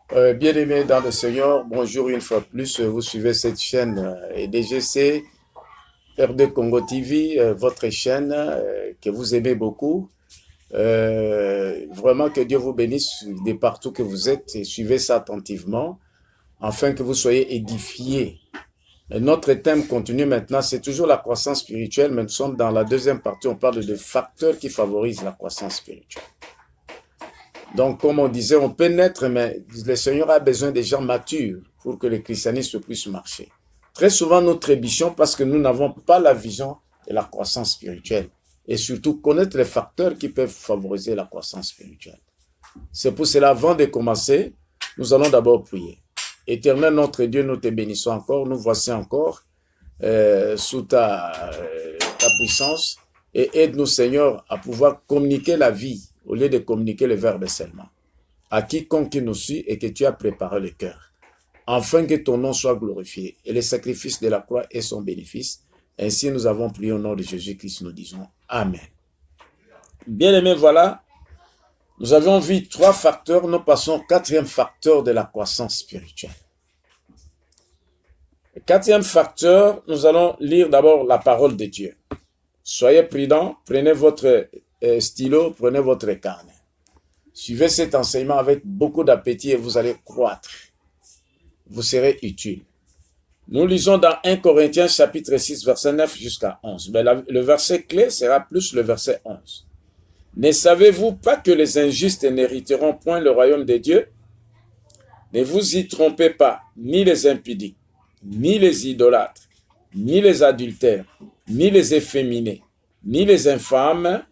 Bien-aimés dans le Seigneur, bonjour une fois plus. Vous suivez cette chaîne EDGC, R2 Congo TV, votre chaîne que vous aimez beaucoup. Vraiment que Dieu vous bénisse de partout que vous êtes et suivez ça attentivement afin que vous soyez édifiés. Et notre thème continue maintenant, c'est toujours la croissance spirituelle, mais nous sommes dans la deuxième partie, on parle de facteurs qui favorisent la croissance spirituelle. Donc, comme on disait, on peut naître, mais le Seigneur a besoin des gens matures pour que le christianisme puisse marcher. Très souvent, nous trébuchons parce que nous n'avons pas la vision de la croissance spirituelle et surtout connaître les facteurs qui peuvent favoriser la croissance spirituelle. C'est pour cela, avant de commencer, nous allons d'abord prier. Éternel notre Dieu, nous te bénissons encore, nous voici encore sous ta puissance et aide-nous, Seigneur, à pouvoir communiquer la vie au lieu de communiquer le verbe seulement. À quiconque qui nous suit et que tu as préparé le cœur, afin que ton nom soit glorifié et le sacrifice de la croix ait son bénéfice. Ainsi nous avons prié au nom de Jésus-Christ, nous disons Amen. Bien-aimés, voilà, nous avons vu 3 facteurs, nous passons au 4e facteur de la croissance spirituelle. Le 4e facteur, nous allons lire d'abord la parole de Dieu. Soyez prudents, prenez votre stylo, prenez votre carnet. Suivez cet enseignement avec beaucoup d'appétit et vous allez croître. Vous serez utile. Nous lisons dans 1 Corinthiens chapitre 6, verset 9 jusqu'à 11. Mais le verset clé sera plus le verset 11. Ne savez-vous pas que les injustes n'hériteront point le royaume de Dieu? Ne vous y trompez pas, ni les impudiques, ni les idolâtres, ni les adultères, ni les efféminés, ni les infâmes,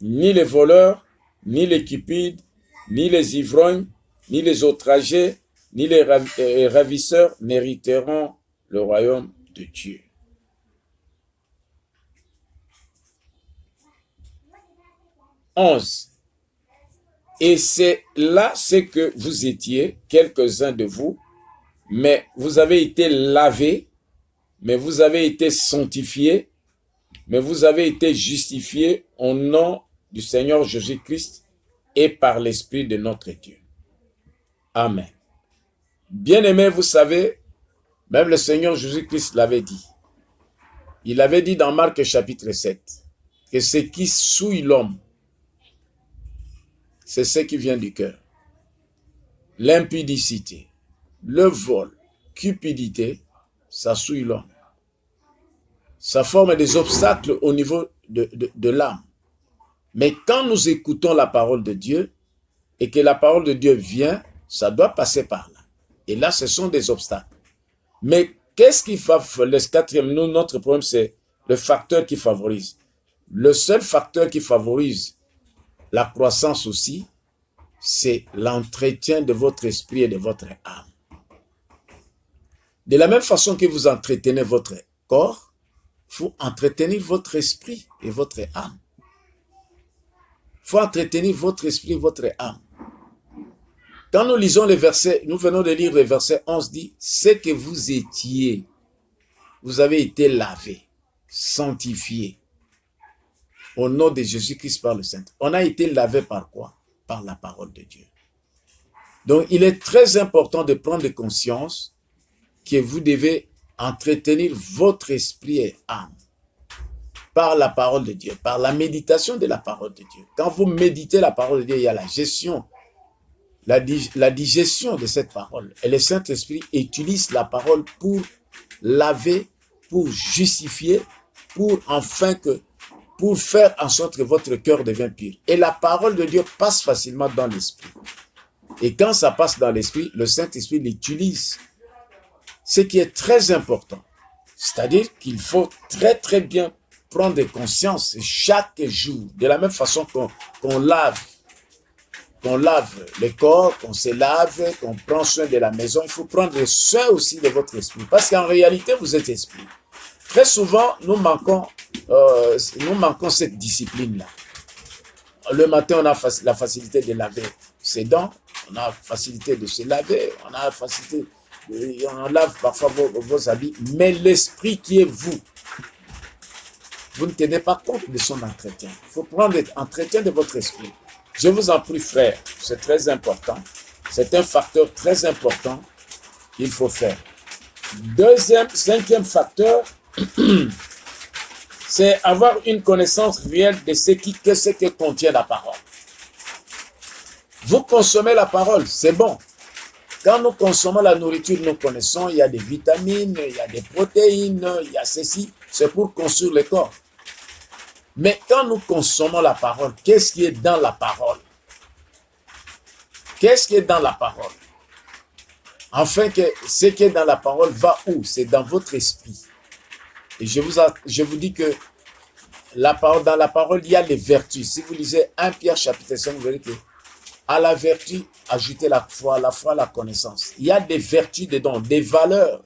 ni les voleurs, ni les cupides, ni les ivrognes, ni les outragés, ni les ravisseurs n'hériteront le royaume de Dieu. Et c'est là ce que vous étiez, quelques-uns de vous, mais vous avez été lavés, mais vous avez été sanctifiés, mais vous avez été justifiés au nom du Seigneur Jésus-Christ et par l'Esprit de notre Dieu. Amen. Bien-aimés, vous savez, même le Seigneur Jésus-Christ l'avait dit. Il avait dit dans Marc chapitre 7 que ce qui souille l'homme, c'est ce qui vient du cœur. L'impudicité, le vol, cupidité, ça souille l'homme. Ça forme des obstacles au niveau de l'âme. Mais quand nous écoutons la parole de Dieu et que la parole de Dieu vient, ça doit passer par là. Et là, ce sont des obstacles. Mais qu'est-ce qui favorise? Le 4e, notre problème, c'est le facteur qui favorise. Le seul facteur qui favorise la croissance aussi, c'est l'entretien de votre esprit et de votre âme. De la même façon que vous entretenez votre corps, il faut entretenir votre esprit et votre âme. Il faut entretenir votre esprit et votre âme. Quand nous lisons les versets, nous venons de lire le verset 11 dit, c'est que vous étiez, vous avez été lavés, sanctifiés, au nom de Jésus-Christ par le Saint. On a été lavé par quoi? Par la parole de Dieu. Donc, il est très important de prendre conscience que vous devez entretenir votre esprit et âme par la parole de Dieu, par la méditation de la parole de Dieu. Quand vous méditez la parole de Dieu, il y a la gestion, la digestion de cette parole. Et le Saint-Esprit utilise la parole pour laver, pour justifier, pour faire en sorte que votre cœur devienne pur. Et la parole de Dieu passe facilement dans l'esprit. Et quand ça passe dans l'esprit, le Saint-Esprit l'utilise. Ce qui est très important. C'est-à-dire qu'il faut très très bien prendre conscience chaque jour. De la même façon qu'on lave le corps, qu'on se lave, qu'on prend soin de la maison, il faut prendre soin aussi de votre esprit. Parce qu'en réalité, vous êtes esprit. Très souvent, nous manquons cette discipline-là. Le matin, on a la facilité de laver ses dents, on a la facilité de se laver, on a la facilité, on lave parfois vos habits, mais l'esprit qui est vous ne tenez pas compte de son entretien. Il faut prendre l'entretien de votre esprit. Je vous en prie, frère, c'est très important. C'est un facteur très important qu'il faut faire. Cinquième facteur, c'est avoir une connaissance réelle de ce que contient la parole. Vous consommez la parole, c'est bon. Quand nous consommons la nourriture, nous connaissons, il y a des vitamines, il y a des protéines, il y a ceci, c'est pour construire le corps. Mais quand nous consommons la parole, qu'est-ce qui est dans la parole? Qu'est-ce qui est dans la parole? Enfin, que ce qui est dans la parole va où? C'est dans votre esprit. Et je vous dis que dans la parole, il y a les vertus. Si vous lisez 1 Pierre chapitre 5, vous verrez que à la vertu, ajoutez la foi, la connaissance. Il y a des vertus dedans, des valeurs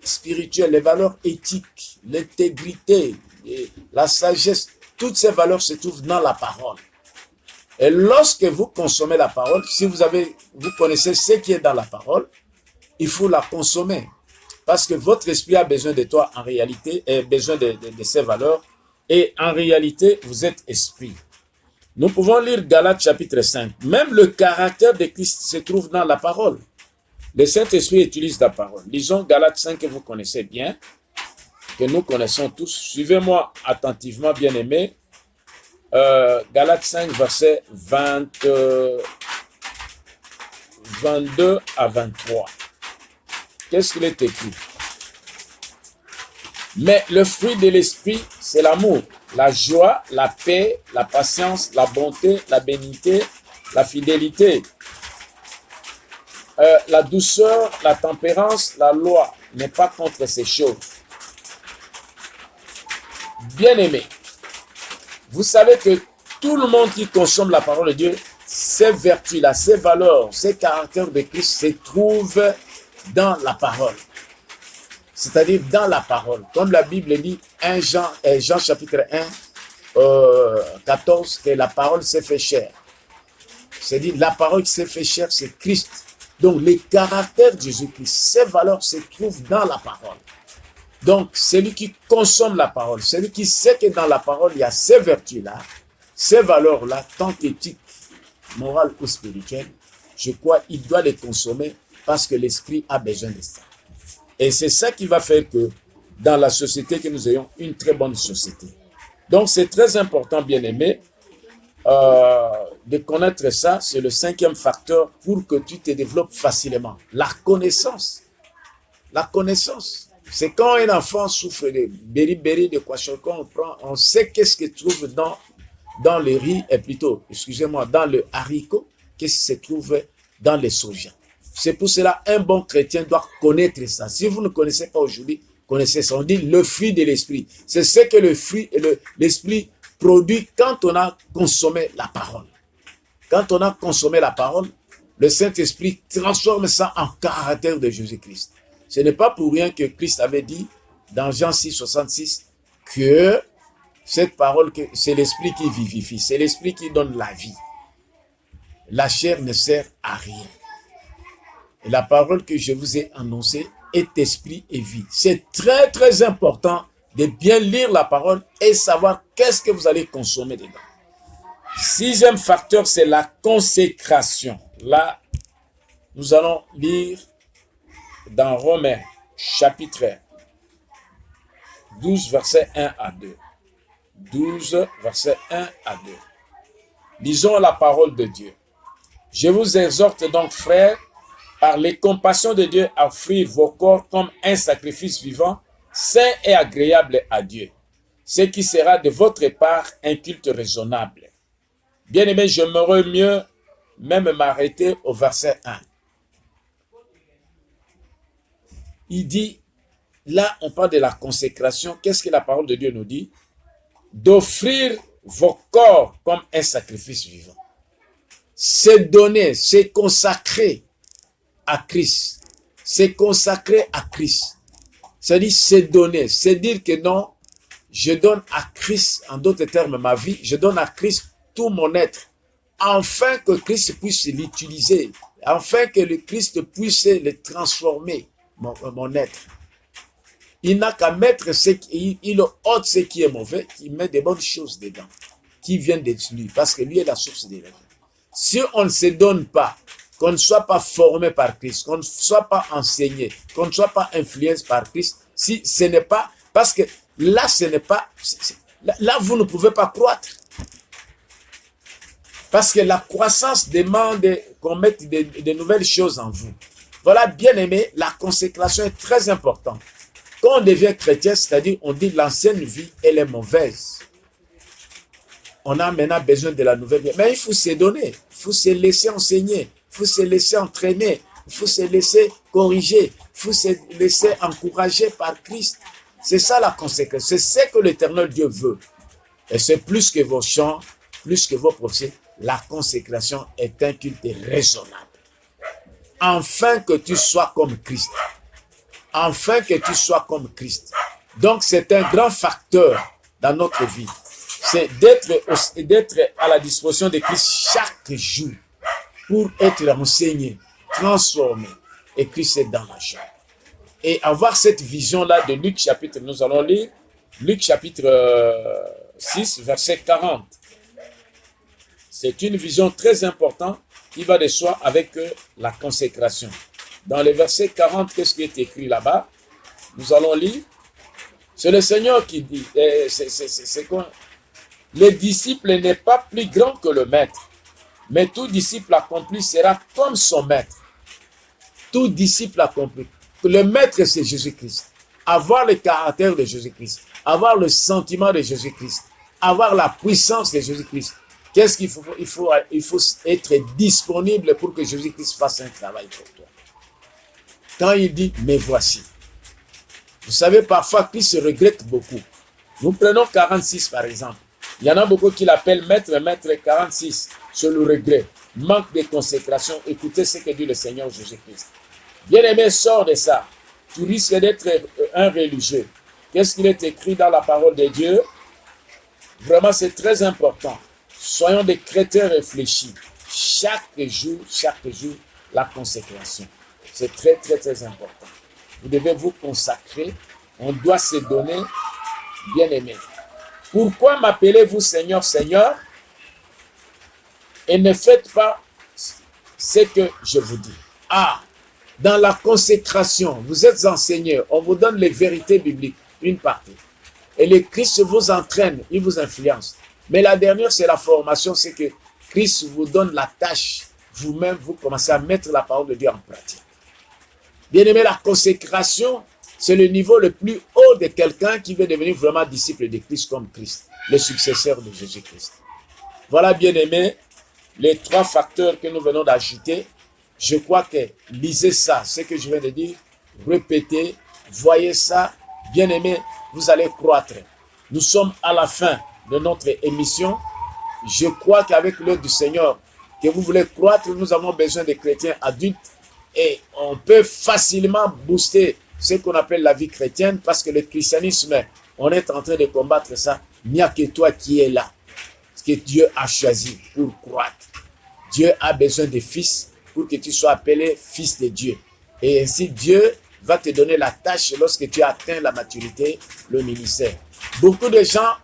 spirituelles, les valeurs éthiques, l'intégrité, la sagesse. Toutes ces valeurs se trouvent dans la parole. Et lorsque vous consommez la parole, si vous connaissez ce qui est dans la parole, il faut la consommer. Parce que votre esprit a besoin de toi en réalité, et besoin de ces valeurs. Et en réalité, vous êtes esprit. Nous pouvons lire Galates chapitre 5. Même le caractère de Christ se trouve dans la parole. Le Saint-Esprit utilise la parole. Lisons Galates 5 que vous connaissez bien, que nous connaissons tous. Suivez-moi attentivement, bien-aimés. Galates 5, versets 22 à 23. Qu'est-ce qu'il est écrit? Mais le fruit de l'esprit, c'est l'amour, la joie, la paix, la patience, la bonté, la bénignité, la fidélité, la douceur, la tempérance. La loi n'est pas contre ces choses. Bien-aimés, vous savez que tout le monde qui consomme la parole de Dieu, ces vertus-là, ces valeurs, ces caractères de Christ se trouvent dans la parole. C'est-à-dire dans la parole. Comme la Bible dit, Jean chapitre 1, 14, que la parole s'est fait chair. C'est-à-dire la parole qui s'est fait chair, c'est Christ. Donc les caractères de Jésus-Christ, ces valeurs se trouvent dans la parole. Donc celui qui consomme la parole, celui qui sait que dans la parole, il y a ces vertus-là, ces valeurs-là, tant éthiques, morales ou spirituelles, je crois qu'il doit les consommer parce que l'esprit a besoin de ça. Et c'est ça qui va faire que dans la société, que nous ayons une très bonne société. Donc c'est très important, bien-aimé, de connaître ça. C'est le cinquième facteur pour que tu te développes facilement. La connaissance. La connaissance. C'est quand un enfant souffre de beriberi, de kwashiorkor, on sait qu'est-ce qu'il trouve dans le riz, et plutôt, excusez-moi, dans le haricot, qu'est-ce qui se trouve dans les soja. C'est pour cela un bon chrétien doit connaître ça. Si vous ne connaissez pas aujourd'hui, connaissez ça. On dit le fruit de l'esprit. C'est ce que l'esprit produit quand on a consommé la parole. Quand on a consommé la parole, le Saint-Esprit transforme ça en caractère de Jésus-Christ. Ce n'est pas pour rien que Christ avait dit dans Jean 6, 66 que cette parole, c'est l'esprit qui vivifie, c'est l'esprit qui donne la vie. La chair ne sert à rien. Et la parole que je vous ai annoncée est esprit et vie. C'est très très important de bien lire la parole et savoir qu'est-ce que vous allez consommer dedans. Sixième facteur, c'est la consécration. Là, nous allons lire dans Romains chapitre 12, versets 1 à 2. 12, versets 1 à 2. Lisons la parole de Dieu. Je vous exhorte donc, frères, par les compassions de Dieu, à offrir vos corps comme un sacrifice vivant, saint et agréable à Dieu, ce qui sera de votre part un culte raisonnable. Bien-aimé, j'aimerais mieux même m'arrêter au verset 1. Il dit, là on parle de la consécration. Qu'est-ce que la parole de Dieu nous dit? D'offrir vos corps comme un sacrifice vivant. C'est donner, c'est consacrer à Christ. C'est consacrer à Christ. C'est-à-dire, c'est donner. C'est dire que non, je donne à Christ, en d'autres termes, ma vie, je donne à Christ tout mon être, afin que Christ puisse l'utiliser, afin que le Christ puisse le transformer, mon être. Il n'a qu'à mettre il ôte ce qui est mauvais, il met des bonnes choses dedans. qui vient de lui, parce que lui est la source de la vie. Si on ne se donne pas, qu'on ne soit pas formé par Christ, qu'on ne soit pas enseigné, qu'on ne soit pas influencé par Christ, si ce n'est pas, parce que là, ce n'est pas, là, vous ne pouvez pas croître. Parce que la croissance demande qu'on mette de nouvelles choses en vous. Voilà, bien aimé, la consécration est très importante. Quand on devient chrétien, c'est-à-dire on dit l'ancienne vie, elle est mauvaise. On a maintenant besoin de la nouvelle vie. Mais il faut se donner, il faut se laisser enseigner, il faut se laisser entraîner, il faut se laisser corriger, il faut se laisser encourager par Christ. C'est ça la consécration. C'est ce que l'Éternel Dieu veut. Et c'est plus que vos chants, plus que vos prophéties. La consécration est un culte raisonnable. Afin que tu sois comme Christ. Afin que tu sois comme Christ. Donc c'est un grand facteur dans notre vie. C'est d'être à la disposition de Christ chaque jour pour être enseigné, transformé. Et Christ est dans la joie. Et avoir cette vision-là de Luc chapitre, nous allons lire Luc chapitre 6, verset 40. C'est une vision très importante qui va de soi avec la consécration. Dans le verset 40, qu'est-ce qui est écrit là-bas? Nous allons lire. C'est le Seigneur qui dit, c'est quoi? Le disciple n'est pas plus grand que le maître, mais tout disciple accompli sera comme son maître. Tout disciple accompli. Le maître, c'est Jésus-Christ. Avoir le caractère de Jésus-Christ, avoir le sentiment de Jésus-Christ, avoir la puissance de Jésus-Christ. Qu'est-ce qu'il faut? Il faut être disponible pour que Jésus-Christ fasse un travail pour toi. Quand il dit, mais voici. Vous savez, parfois, Christ se regrette beaucoup. Nous prenons 46 par exemple. Il y en a beaucoup qui l'appellent maître 46. C'est le regret. Manque de consécration. Écoutez ce que dit le Seigneur Jésus-Christ. Bien-aimé, sors de ça. Tu risques d'être un religieux. Qu'est-ce qu'il est écrit dans la parole de Dieu? Vraiment, c'est très important. Soyons des chrétiens réfléchis. Chaque jour, la consécration. C'est très, très, très important. Vous devez vous consacrer. On doit se donner, bien-aimé. Pourquoi m'appelez-vous Seigneur, Seigneur? Et ne faites pas ce que je vous dis. Ah, dans la consécration, vous êtes enseigné, on vous donne les vérités bibliques, une partie. Et le Christ vous entraîne, il vous influence. Mais la dernière, c'est la formation, c'est que Christ vous donne la tâche. Vous-même, vous commencez à mettre la parole de Dieu en pratique. Bien aimé, la consécration, c'est le niveau le plus haut de quelqu'un qui veut devenir vraiment disciple de Christ comme Christ, le successeur de Jésus-Christ. Voilà, bien aimé, les trois facteurs que nous venons d'ajouter. Je crois que lisez ça, ce que je viens de dire, répétez, voyez ça, bien aimé, vous allez croître. Nous sommes à la fin de notre émission. Je crois qu'avec l'aide du Seigneur, que vous voulez croître, nous avons besoin de chrétiens adultes et on peut facilement booster ce qu'on appelle la vie chrétienne parce que le christianisme, on est en train de combattre ça. Il n'y a que toi qui es là, ce que Dieu a choisi pour croître. Dieu a besoin de fils pour que tu sois appelé fils de Dieu. Et ainsi, Dieu va te donner la tâche lorsque tu atteins la maturité, le ministère. Beaucoup de gens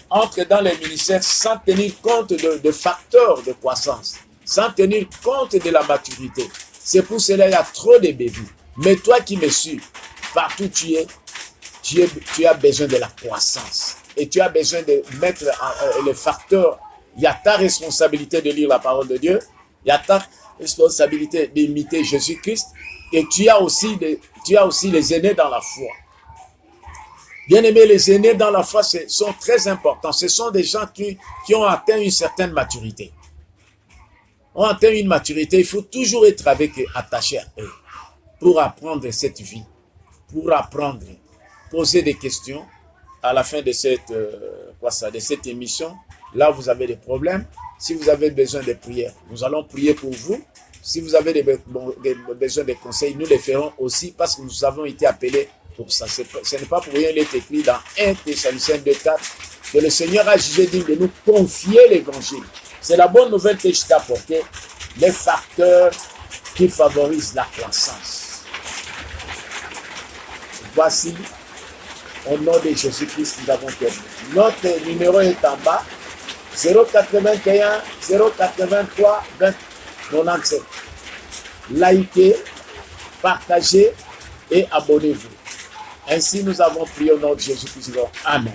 entrent dans les ministères sans tenir compte de facteurs de croissance, sans tenir compte de la maturité. C'est pour cela qu'il y a trop de bébés. Mais toi qui me suis, partout tu es, tu as besoin de la croissance. Et tu as besoin de mettre les facteurs. Il y a ta responsabilité de lire la parole de Dieu. Il y a ta responsabilité d'imiter Jésus-Christ. Et tu as aussi les aînés dans la foi. Bien aimé, les aînés dans la foi sont très importants. Ce sont des gens qui ont atteint une certaine maturité. On atteint une maturité, il faut toujours être avec eux, attaché à eux, pour apprendre cette vie, pour apprendre, poser des questions. À la fin de cette émission, là vous avez des problèmes. Si vous avez besoin de prière, nous allons prier pour vous. Si vous avez besoin de conseils, nous les ferons aussi parce que nous avons été appelés pour ça. Ce n'est pas pour rien, il est écrit dans 1 Thessaloniciens 2:4 que le Seigneur a jugé digne de nous confier l'évangile. C'est la bonne nouvelle que je t'ai apportée, les facteurs qui favorisent la croissance. Voici, au nom de Jésus-Christ, nous avons terminé. Notre numéro est en bas. 081 083 20 97. Likez, partagez et abonnez-vous. Ainsi, nous avons prié au nom de Jésus-Christ. Amen.